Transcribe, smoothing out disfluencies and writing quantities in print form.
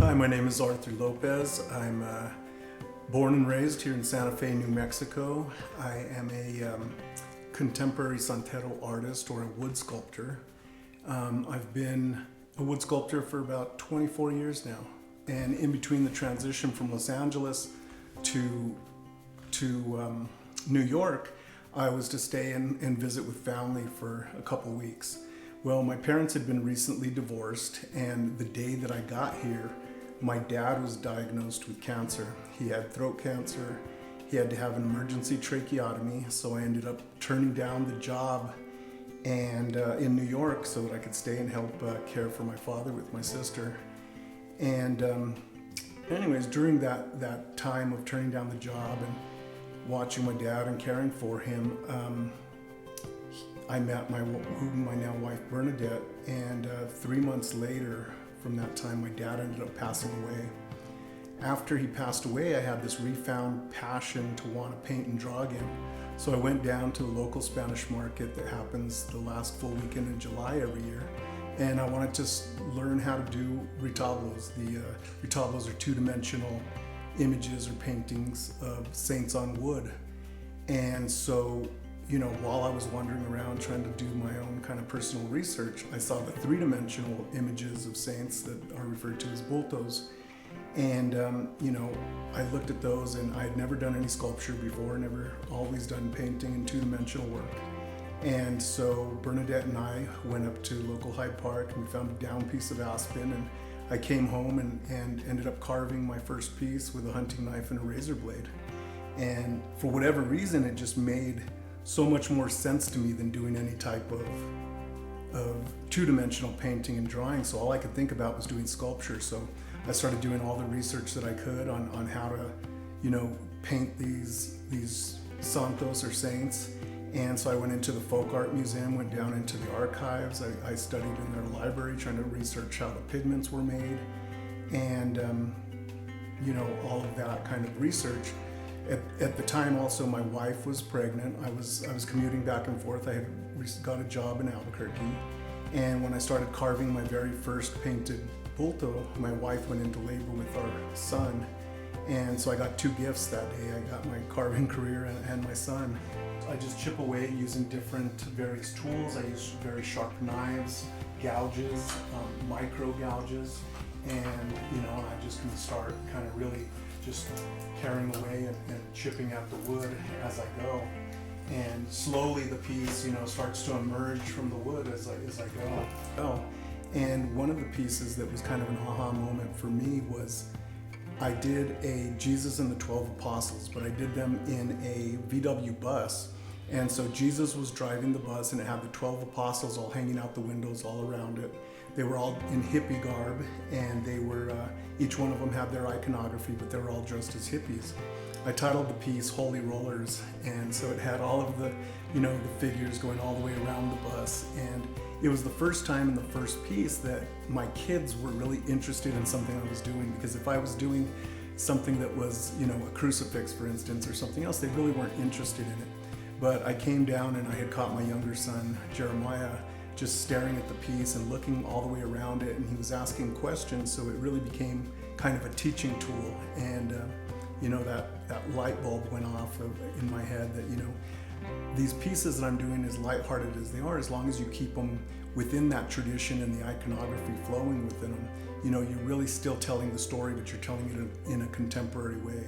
Hi, my name is Arthur López. I'm born and raised here in Santa Fe, New Mexico. I am a contemporary santero artist or a wood sculptor. I've been a wood sculptor for about 24 years now. And in between the transition from Los Angeles to New York, I was to stay and visit with family for a couple weeks. Well, my parents had been recently divorced, and the day that I got here, my dad was diagnosed with cancer. He had throat cancer. He had to have an emergency tracheotomy, so I ended up turning down the job and in New York so that I could stay and help care for my father with my sister. And anyways, during that time of turning down the job and watching my dad and caring for him, I met my now wife Bernadette, and 3 months later from that time, my dad ended up passing away. After he passed away, I had this refound passion to want to paint and draw again. So I went down to the local Spanish market that happens the last full weekend in July every year, and I wanted to learn how to do retablos. The retablos are two-dimensional images or paintings of saints on wood. And so, you know, while I was wandering around trying to do my own kind of personal research, I saw the three-dimensional images of saints that are referred to as bultos. And, you know, I looked at those, and I had never done any sculpture before, always done painting and two-dimensional work. And so Bernadette and I went up to local Hyde Park, and we found a down piece of aspen, and I came home and ended up carving my first piece with a hunting knife and a razor blade. And for whatever reason, it just made so much more sense to me than doing any type of two-dimensional painting and drawing. So all I could think about was doing sculpture. So I started doing all the research that I could on how to, you know, paint these santos or saints. And so I went into the Folk Art Museum, went down into the archives. I studied in their library, trying to research how the pigments were made, and you know, all of that kind of research. At the time, also, my wife was pregnant. I was commuting back and forth. I had got a job in Albuquerque, and when I started carving my very first painted bulto, my wife went into labor with our son, and so I got two gifts that day. I got my carving career and my son. I just chip away using different various tools. I use very sharp knives, gouges, micro gouges, and you know, I just can start kind of really just carrying away and chipping at the wood as I go. And slowly the piece, you know, starts to emerge from the wood as I go. And one of the pieces that was kind of an aha moment for me was I did a Jesus and the 12 Apostles, but I did them in a VW bus. And so Jesus was driving the bus, and it had the 12 apostles all hanging out the windows all around it. They were all in hippie garb, and they were, each one of them had their iconography, but they were all dressed as hippies. I titled the piece Holy Rollers, and so it had all of the, you know, the figures going all the way around the bus. And it was the first time in the first piece that my kids were really interested in something I was doing, because if I was doing something that was, you know, a crucifix, for instance, or something else, they really weren't interested in it. But I came down and I had caught my younger son, Jeremiah, just staring at the piece and looking all the way around it, and he was asking questions, so it really became kind of a teaching tool. And you know, that light bulb went off in my head that, you know, these pieces that I'm doing, as lighthearted as they are, as long as you keep them within that tradition and the iconography flowing within them, you know, you're really still telling the story, but you're telling it in a contemporary way.